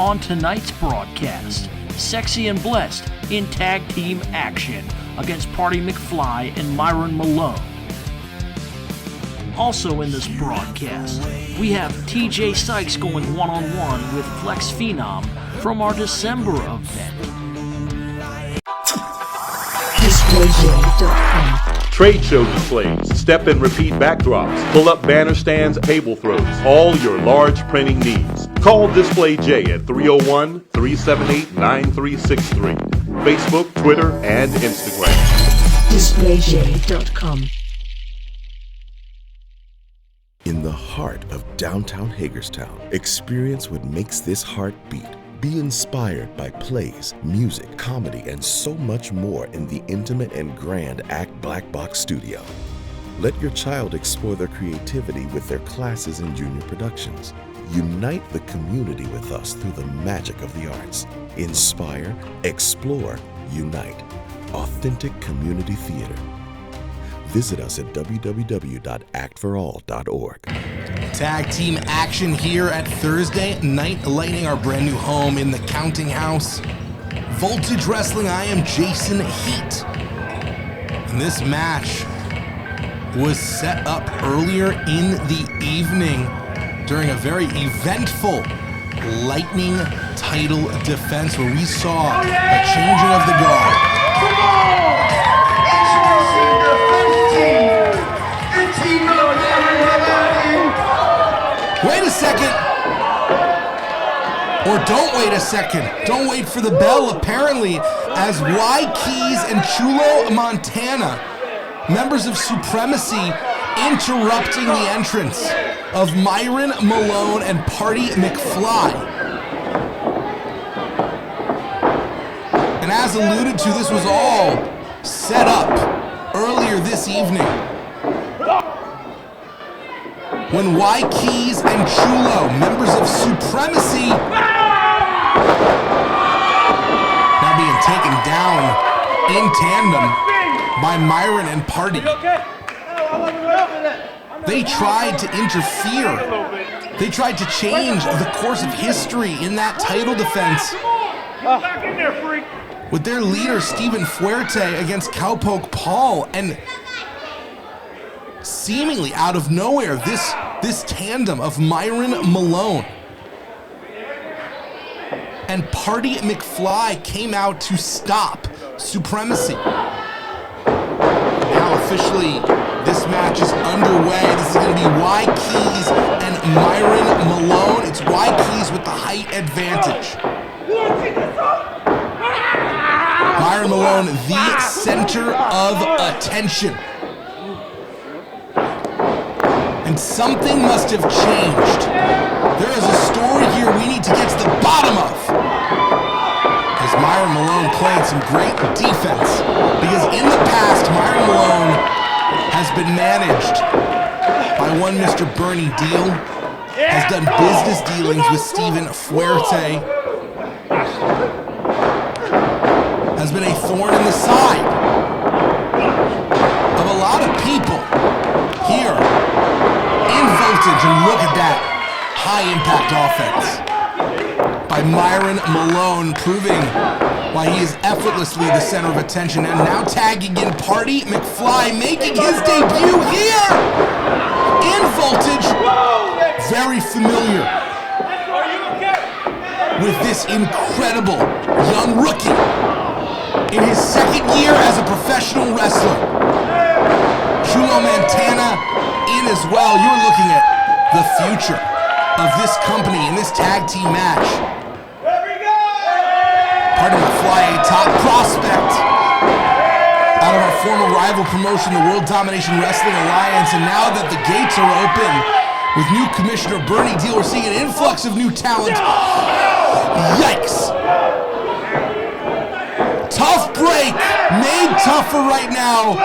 on tonight's broadcast. Sexy and Blessed in tag team action against Party McFly and Myron Malone. Also in this broadcast, we have TJay Sykes going one-on-one with Flex Fenom from our December event. Trade show displays, step and repeat backdrops, pull-up banner stands, table throws, all your large printing needs. Call Display J at 301-378-9363. Facebook, Twitter, and Instagram. DisplayJ.com. In the heart of downtown Hagerstown, experience what makes this heart beat. Be inspired by plays, music, comedy, and so much more in the intimate and grand Act Black Box Studio. Let your child explore their creativity with their classes and junior productions. Unite the community with us through the magic of the arts. Inspire, explore, unite. Authentic community theater. Visit us at www.actforall.org. Tag team action here at Thursday Night Lightning, our brand new home in the Counting House. Voltage Wrestling, I am Jason Heat. And this match was set up earlier in the evening during a very eventful Lightning title defense where we saw a changing of the guard. Come on! Introducing the first team. The team of Wait a second! Or don't wait a second. Don't wait for the bell, apparently, as Y Keys and Chulo Montana, members of Supremacy, interrupting the entrance of Myron Malone and Party McFly. And as alluded to, this was all set up earlier this evening, when Y Keys and Chulo, members of Supremacy, now being taken down in tandem by Myron and Party. They tried to interfere. They tried to change the course of history in that title defense with their leader, Steven Fuerte, against Cowpoke Paul. And seemingly out of nowhere, this tandem of Myron Malone and Party McFly came out to stop Supremacy. Now officially, this match is underway. This is going to be Y Keys and Myron Malone. It's Y Keys with the height advantage. Myron Malone, the center of attention. And something must have changed. There is a story here we need to get to the bottom of. As Myron Malone playing some great defense. Because in the past, Myron Malone has been managed by one Mr. Bernie Deal, has done business dealings with Steven Fuerte, has been a thorn in the side of a lot of people here in Voltage, and look at that high impact offense by Myron Malone, proving why he is effortlessly the center of attention. And now tagging in Party McFly, making his debut here in Voltage. Very familiar with this incredible young rookie in his second year as a professional wrestler. Chulo Montana in as well. You're looking at the future of this company in this tag team match. Party McFly, a top prospect out of our former rival promotion, the World Domination Wrestling Alliance. And now that the gates are open with new Commissioner Bernie Deal, we're seeing an influx of new talent. Yikes. Tough break, made tougher right now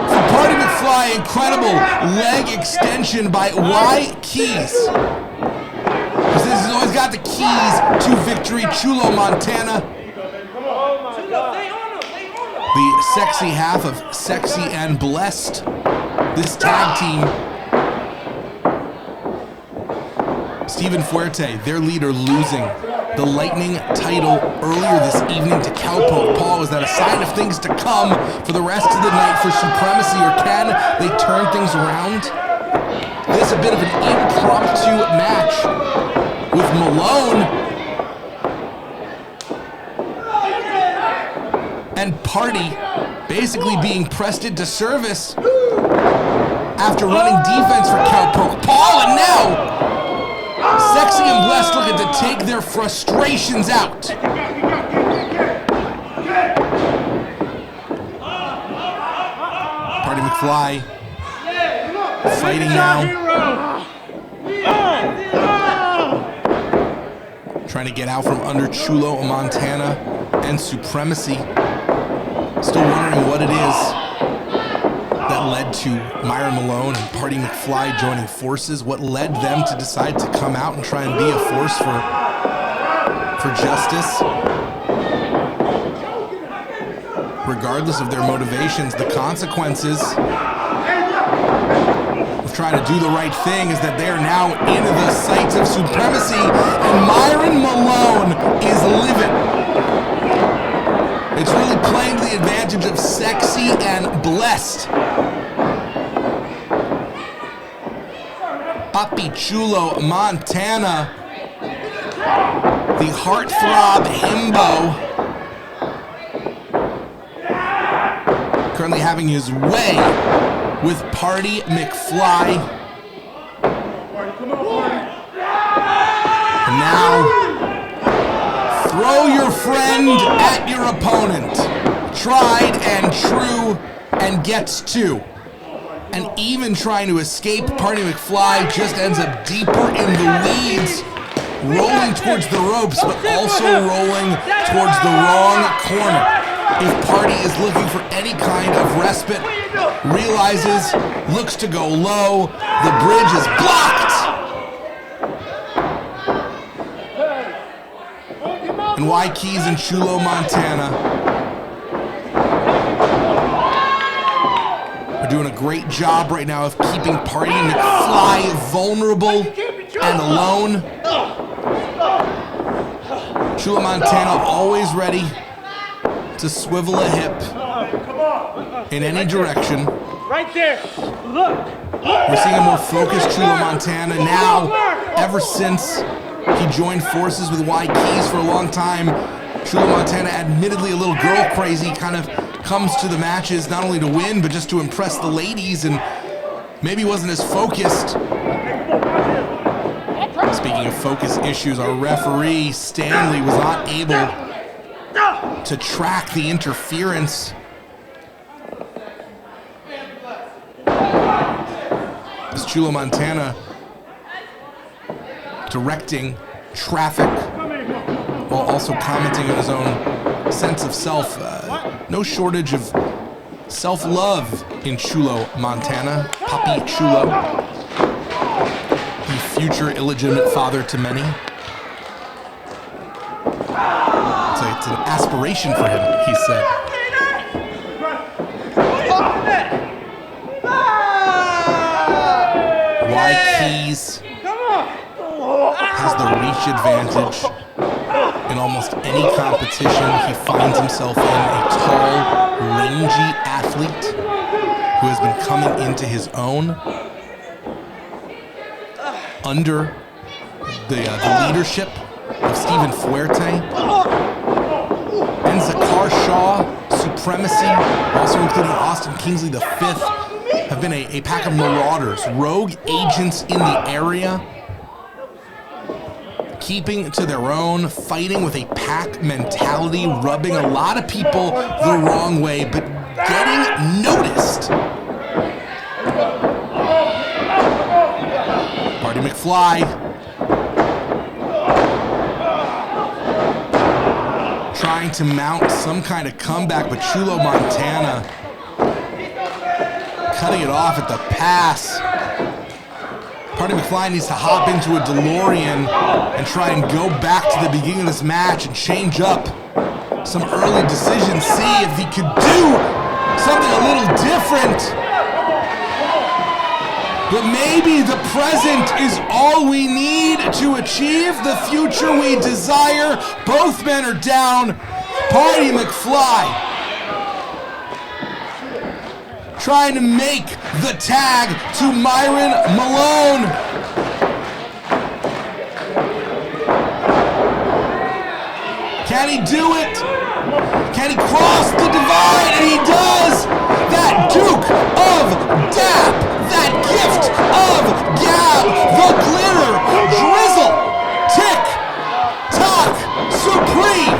for Party McFly. Incredible leg extension by Y Keys. This has always got the keys to victory. Chulo Montana, the sexy half of Sexy and Blessed. This tag team, Steven Fuerte, their leader, losing the Lightning title earlier this evening to Cowpoke Paul. Is that a sign of things to come for the rest of the night for Supremacy, or can they turn things around? This is a bit of an impromptu match with Malone and Party basically being pressed into service after running defense for Cowpoke Paul, and now Sexy and Blessed looking to take their frustrations out. Party McFly fighting now. Trying to get out from under Chulo Montana and Supremacy. Still wondering what it is that led to Myron Malone and Party McFly joining forces. What led them to decide to come out and try and be a force for justice? Regardless of their motivations, the consequences of trying to do the right thing is that they are now in the sights of Supremacy, and Myron Malone is livid. It's really playing to the advantage of Sexy and Blessed. Papi Chulo Montana, the heartthrob himbo, currently having his way with Party McFly. And now, throw your friend at your opponent. Tried and true, and gets two. And even trying to escape, Party McFly just ends up deeper in the weeds, rolling towards the ropes, but also rolling towards the wrong corner. If Party is looking for any kind of respite, realizes, looks to go low, the bridge is blocked! And Y Keys and Chulo Montana are doing a great job right now of keeping Party McFly vulnerable and alone. Chulo Montana always ready to swivel a hip in any direction. Right there. Look. We're seeing a more focused Chulo Montana now. Ever since he joined forces with Y Keys for a long time, Chulo Montana, admittedly a little girl crazy, kind of comes to the matches not only to win, but just to impress the ladies, and maybe wasn't as focused. Speaking of focus issues, our referee, Stanley, was not able to track the interference. As Chulo Montana directing traffic while also commenting on his own sense of self. No shortage of self-love in Chulo Montana. Papi Chulo, the future illegitimate father to many. It's an aspiration for him, he said. Y Keys has the reach advantage in almost any competition he finds himself in. A tall, rangy athlete who has been coming into his own under the leadership of Stephen Fuerte. And Zakar Shaw, Supremacy, also including Austin Kingsley V, have been a pack of marauders, rogue agents in the area, keeping to their own, fighting with a pack mentality, rubbing a lot of people the wrong way, but getting noticed. Party McFly trying to mount some kind of comeback, but Chulo Montana cutting it off at the pass. Party McFly needs to hop into a DeLorean and try and go back to the beginning of this match and change up some early decisions, see if he could do something a little different. But maybe the present is all we need to achieve the future we desire. Both men are down. Party McFly trying to make the tag to Myron Malone. Can he do it? Can he cross the divide? And he does! That Duke of Dap! That gift of Gab! The glitter! Drizzle! Tick! Tock! Supreme!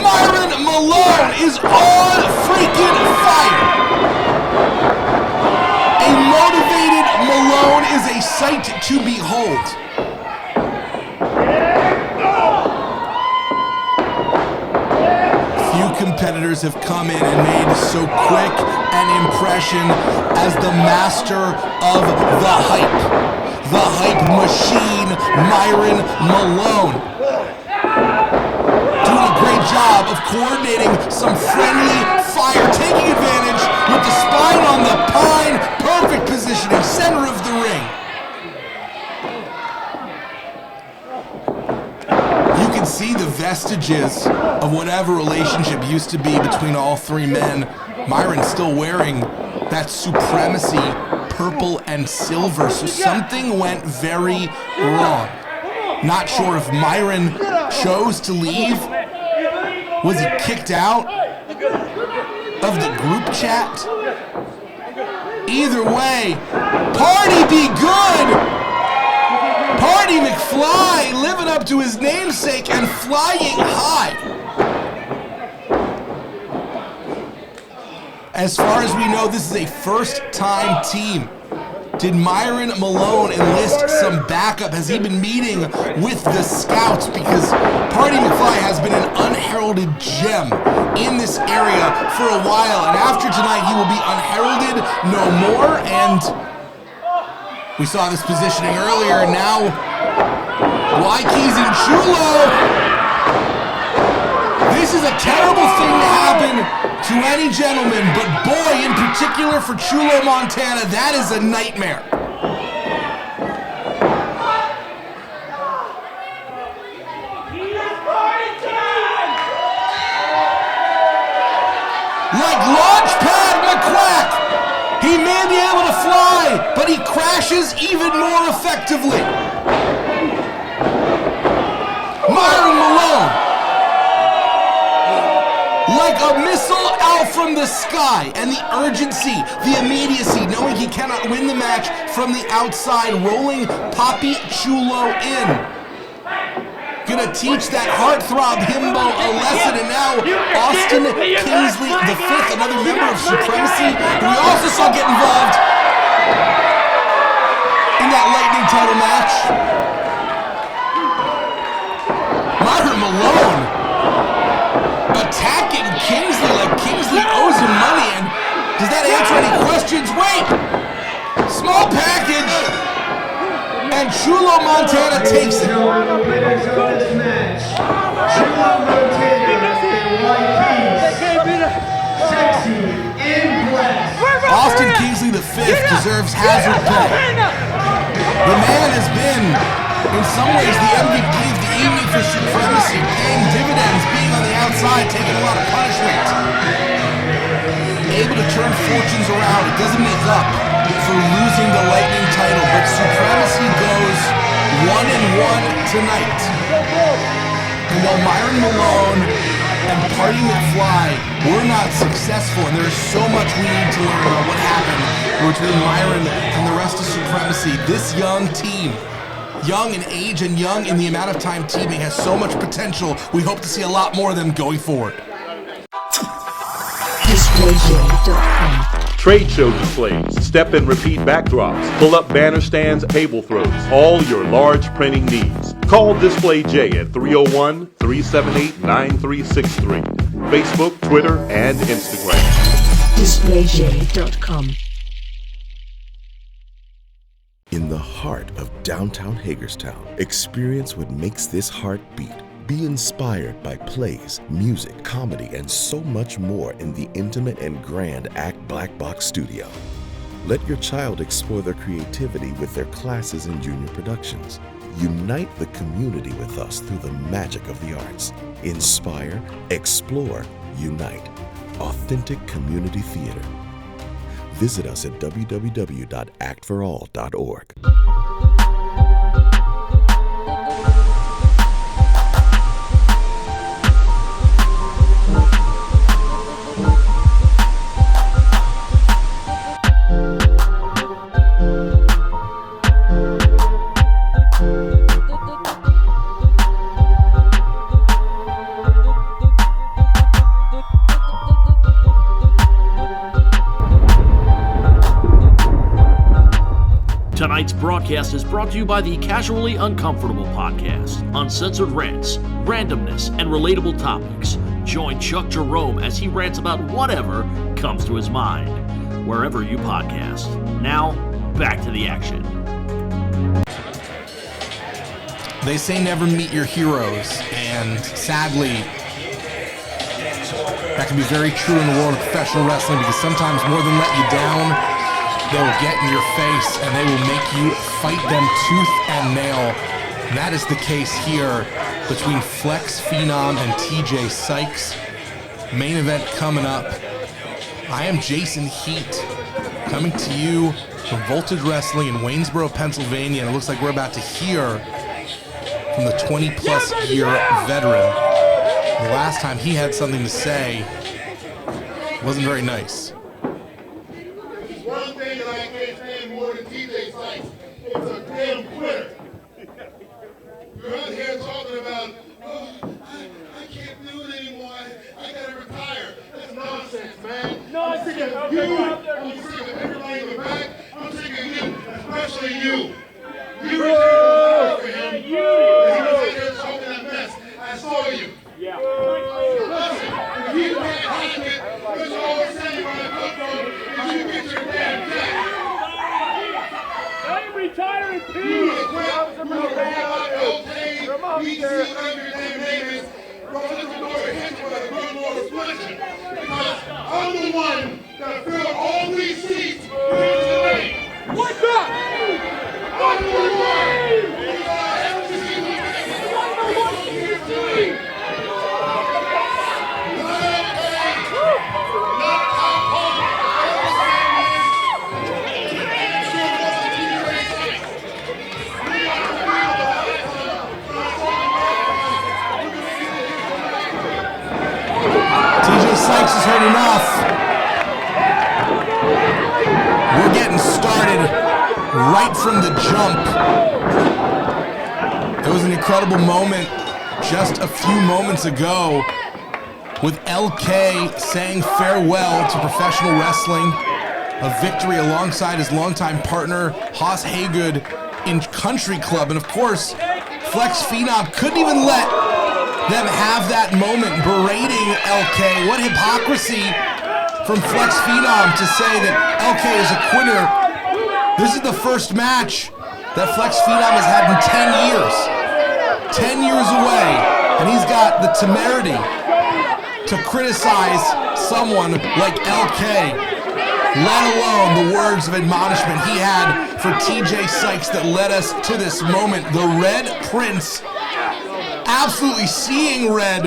Myron Malone is on freaking fire! A motivated Malone is a sight to behold. Competitors have come in and made so quick an impression as the master of the hype machine, Myron Malone. Doing a great job of coordinating some friendly fire, taking advantage with the spine on the pine, perfect positioning, center of the ring. See the vestiges of whatever relationship used to be between all three men. Myron's still wearing that supremacy purple and silver, so something went very wrong. Not sure if Myron chose to leave. Was he kicked out of the group chat? Either way, party be good! Party McFly living up to his namesake and flying high. As far as we know, this is a first-time team. Did Myron Malone enlist some backup? Has he been meeting with the scouts? Because Party McFly has been an unheralded gem in this area for a while. And after tonight, he will be unheralded no more. And we saw this positioning earlier, and now Wykes and Chulo. This is a terrible thing to happen to any gentleman, but boy, in particular for Chulo Montana, that is a nightmare. Like Launchpad McQuack, he may be able to fly, but he crashes even more effectively. Myron Malone, like a missile out from the sky, and the urgency, the immediacy, knowing he cannot win the match from the outside, rolling Papi Chulo in. Gonna teach that heartthrob himbo a lesson, and now Austin Kingsley the fifth, another member of Supremacy, who we also saw get involved in that Lightning title match. Myron Malone attacking Kingsley like Kingsley owes him money, and does that answer any questions? Wait! Small package! And Chulo Montana takes it. Winners of this match, Chulo Montana and Wykes. Sexy in black. Austin Kingsley the fifth deserves hazard pay. The man has been, in some ways, the MVP of the evening for Supremacy, paying dividends, being on the outside, taking a lot of punishment. Able to turn fortunes around. It doesn't make up for losing the Lightning title, but Supremacy goes 1-1 tonight. And while Myron Malone and Party McFly were not successful, and there is so much we need to learn about what happened between Myron and the rest of Supremacy, this young team, young in age and young in the amount of time teaming, has so much potential. We hope to see a lot more of them going forward. Trade show displays, step and repeat backdrops, pull-up banner stands, table throws, all your large printing needs. Call Display J at 301-378-9363. Facebook, Twitter, and Instagram. DisplayJ.com. In the heart of downtown Hagerstown, experience what makes this heart beat. Be inspired by plays, music, comedy, and so much more in the intimate and grand Act Black Box Studio. Let your child explore their creativity with their classes and junior productions. Unite the community with us through the magic of the arts. Inspire, explore, unite. Authentic community theater. Visit us at www.actforall.org. Tonight's broadcast is brought to you by the Casually Uncomfortable podcast. Uncensored rants, randomness, and relatable topics. Join Chuck Jerome as he rants about whatever comes to his mind, wherever you podcast. Now, back to the action. They say never meet your heroes, and sadly, that can be very true in the world of professional wrestling, because sometimes more than let you down, they will get in your face and they will make you fight them tooth and nail. And that is the case here between Flex Fenom and TJay Sykes. Main event coming up. I am Jason Heat, coming to you from Voltage Wrestling in Waynesboro, Pennsylvania. And it looks like we're about to hear from the 20-plus year veteran. The last time he had something to say wasn't very nice. One thing that I can't stand more than TJay Sykes is a damn quitter. You're out here talking about, oh, I can't do it anymore. I gotta retire. That's nonsense, man. I'm sick of you. I'm sick of everybody in the back. I'm sick of you, especially you. You returned for him. And he was out here talking that mess. I saw you. Yeah. Listen, if you can't hack it, that's all I'm saying when I put on is you get your damn jack. I'm retiring, You Pete. was quick. You was LJ, BC, whatever your damn name is. Go to the door and hit you with a good Lord splashing. Because I'm the one that filled all these seats here tonight. What's up? I'm the one. Because I have to see what's here tonight. TJay Sykes has heard enough. We're getting started right from the jump. It was an incredible moment just a few moments ago with LK saying farewell to professional wrestling. A victory alongside his longtime partner, Hoss Haygood, in Country Club. And of course, Flex Fenom couldn't even let them have that moment berating LK. What hypocrisy from Flex Fenom to say that LK is a quitter. This is the first match that Flex Fenom has had in 10 years. 10 years away, and he's got the temerity to criticize someone like LK, let alone the words of admonishment he had for TJay Sykes that led us to this moment. The Red Prince absolutely seeing red.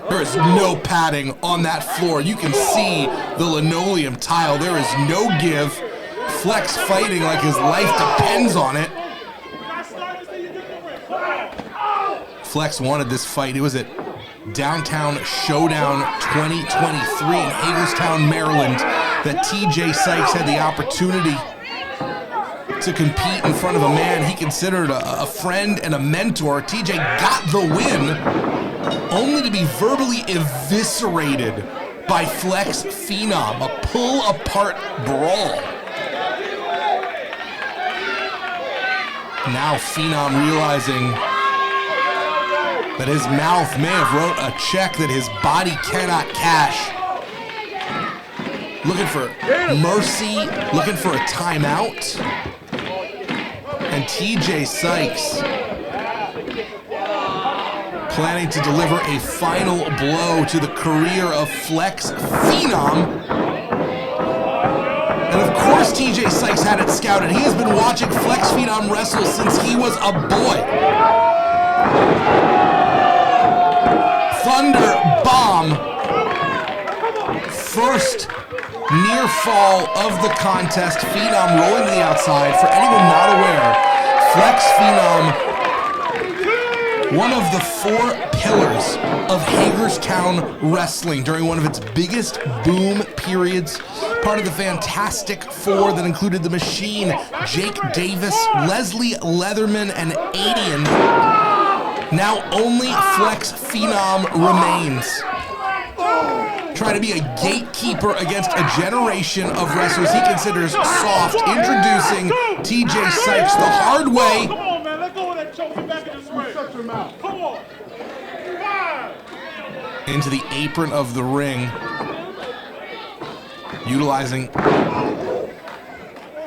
There is no padding on that floor. You can see the linoleum tile. There is no give. Flex fighting like his life depends on it. Flex wanted this fight. It was at Downtown Showdown 2023 in Hagerstown, Maryland, that TJay Sykes had the opportunity to compete in front of a man he considered a friend and a mentor. TJay got the win, only to be verbally eviscerated by Flex Fenom, a pull-apart brawl. Now Fenom realizing that his mouth may have wrote a check that his body cannot cash. Looking for mercy, looking for a timeout. And TJay Sykes planning to deliver a final blow to the career of Flex Fenom. course TJay Sykes had it scouted. He has been watching Flex Fenom wrestle since he was a boy. Thunder Bomb. First near fall of the contest. Fenom rolling to the outside. For anyone not aware, Flex Fenom, one of the 4 pillars of Hagerstown wrestling during one of its biggest boom periods. Part of the Fantastic Four that included The Machine, Jake Davis, Leslie Leatherman, and Adian. Now only Flex Fenom remains. Trying to be a gatekeeper against a generation of wrestlers he considers soft. Introducing TJay Sykes the hard way. Come on, man. Let go of that choke. Get back in this ring. Shut your mouth. Come on. 5. Into the apron of the ring. Utilizing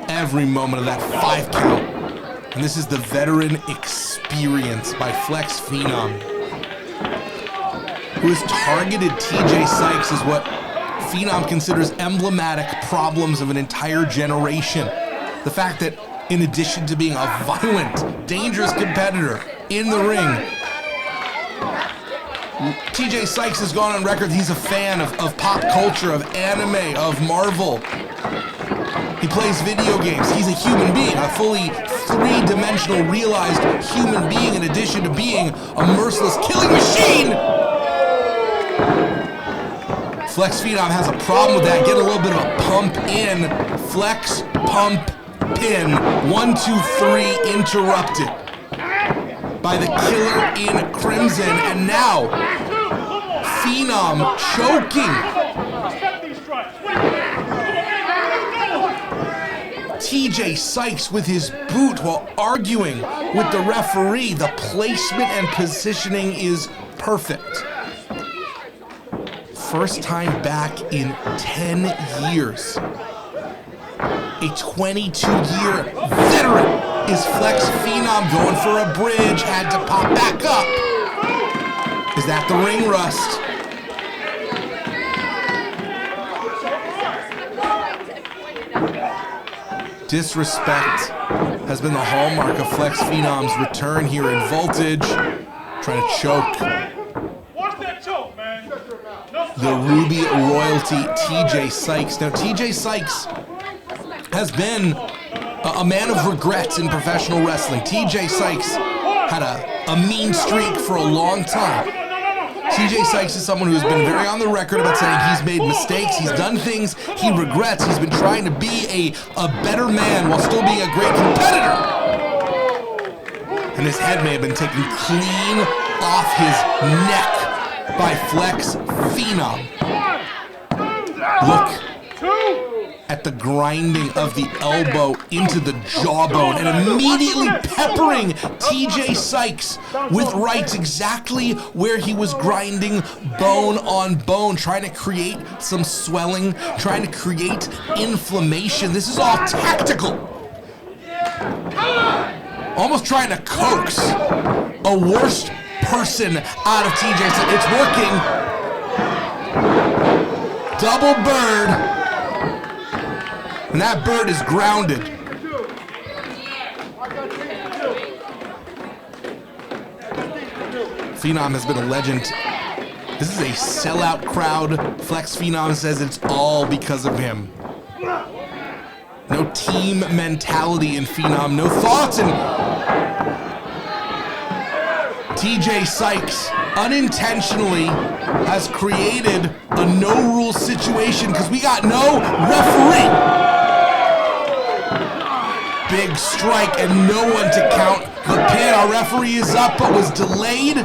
every moment of that 5 count. And this is the veteran experience by Flex Fenom, who has targeted TJay Sykes as what Fenom considers emblematic problems of an entire generation. The fact that in addition to being a violent, dangerous competitor in the ring, TJay Sykes has gone on record he's a fan of pop culture, of anime, of Marvel. He plays video games. He's a human being, a fully 3-dimensional realized human being in addition to being a merciless killing machine. Flex Fenom has a problem with that. Get a little bit of a pump in. Flex, pump, pin. 1, 2, 3, interrupted by the killer in crimson. And now, Fenom choking TJay Sykes with his boot while arguing with the referee. The placement and positioning is perfect. First time back in 10 years. A 22-year veteran is Flex Fenom going for a bridge, had to pop back up. Is that the ring rust? Disrespect has been the hallmark of Flex Fenom's return here in Voltage. Trying to choke Watch that choke, man. the Ruby royalty, TJay Sykes. Now, TJay Sykes has been a man of regrets in professional wrestling. TJay Sykes had a mean streak for a long time. TJay Sykes is someone who's been very on the record about saying he's made mistakes, he's done things he regrets, he's been trying to be a better man while still being a great competitor. And his head may have been taken clean off his neck by Flex Fenom. Look at the grinding of the elbow into the jawbone and immediately peppering TJay Sykes with rights exactly where he was grinding bone on bone, trying to create some swelling, trying to create inflammation. This is all tactical. Almost trying to coax a worse person out of TJay Sykes. It's working. Double bird. And that bird is grounded. Fenom has been a legend. This is a sellout crowd. Flex Fenom says it's all because of him. No team mentality in Fenom. No thoughts in TJay Sykes unintentionally has created a no-rule situation because we got no referee. Big strike and no one to count the pin. Our referee is up but was delayed.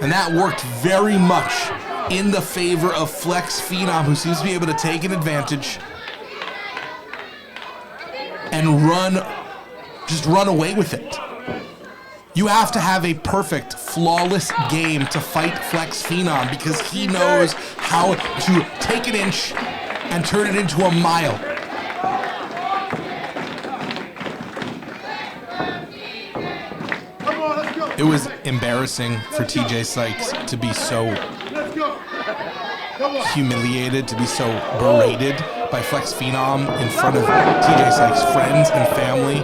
And that worked very much in the favor of Flex Fenom, who seems to be able to take an advantage and just run away with it. You have to have a perfect, flawless game to fight Flex Fenom because he knows how to take an inch and turn it into a mile. It was embarrassing for TJay Sykes to be so humiliated, to be so berated by Flex Fenom in front of TJay Sykes' friends and family.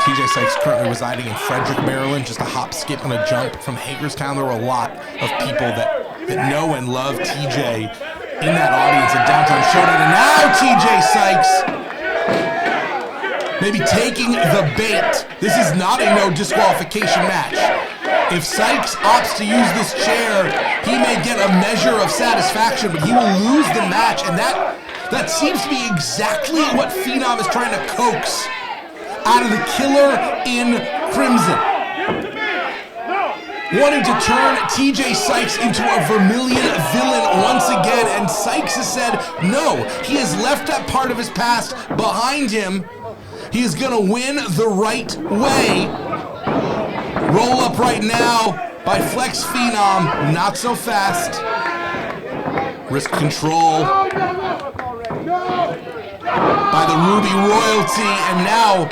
TJay Sykes currently residing in Frederick, Maryland, just a hop, skip, and a jump from Hagerstown. There were a lot of people that know and love TJay in that audience at Downtown Showdown. And now TJay Sykes maybe taking the bait. This is not a no disqualification match. If Sykes opts to use this chair, he may get a measure of satisfaction, but he will lose the match, and that seems to be exactly what Fenom is trying to coax out of the killer in crimson. Wanting to turn TJay Sykes into a vermilion villain once again, and Sykes has said no. He has left that part of his past behind him. He is gonna win the right way. Roll up right now by Flex Fenom, not so fast. Wrist control by the Ruby Royalty, and now,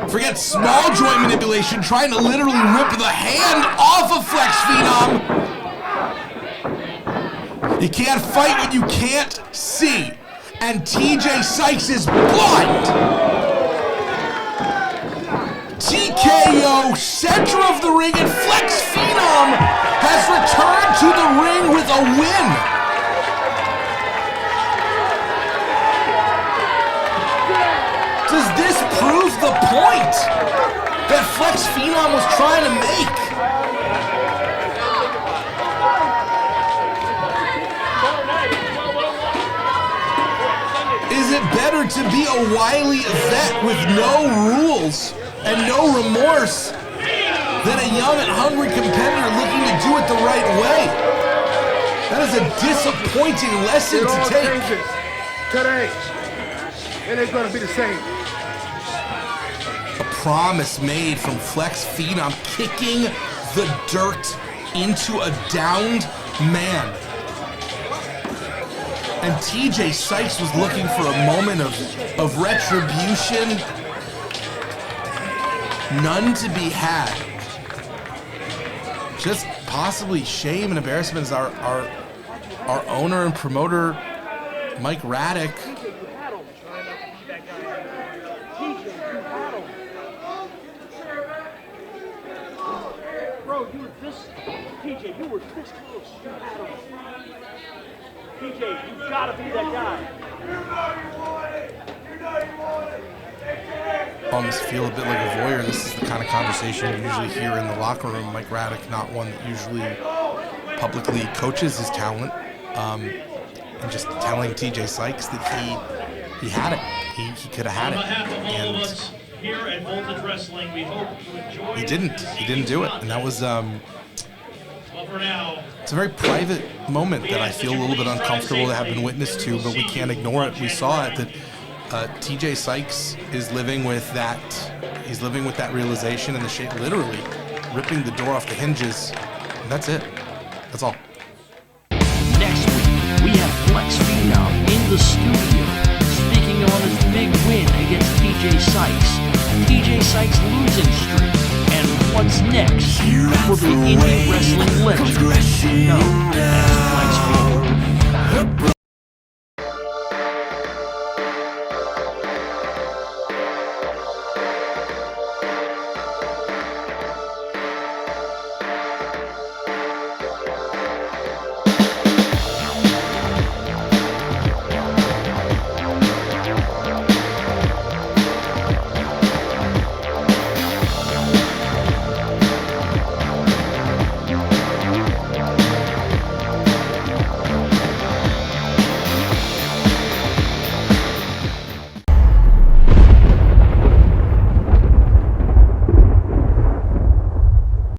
forget small joint manipulation, trying to literally rip the hand off of Flex Fenom. You can't fight what you can't see, and TJay Sykes is blind. TKO, center of the ring, and Flex Fenom has returned to the ring with a win. Does this prove the point that Flex Fenom was trying to make? Is it better to be a wily vet with no rules and no remorse than a young and hungry competitor looking to do it the right way? That is a disappointing lesson to take. Today, it ain't gonna be the same. A promise made from Flex Fenom, kicking the dirt into a downed man. And TJay Sykes was looking for a moment of retribution. None to be had. Just possibly shame and embarrassment as our owner and promoter, Mike Raddick, Bro, you were this, TJay, you were this close. You had him. TJay, you gotta be that guy. almost feel a bit like a voyeur. This is the kind of conversation you usually hear in the locker room. Mike Raddick, not one that usually publicly coaches his talent, and just telling TJay Sykes that he had it. He could have had it. And here at Voltage Wrestling, we hope you enjoy. He didn't do it, and that was it's a very private moment that I feel a little bit uncomfortable to have been witness to, but we can't ignore it. We saw it, that TJay Sykes is living with that. He's living with that realization and the shape, literally ripping the door off the hinges, and that's it. That's all. Next week, we have Flex Fenom in the studio, speaking on his big win against TJay Sykes, TJay Sykes' losing streak, and what's next for the indie wrestling legend. No,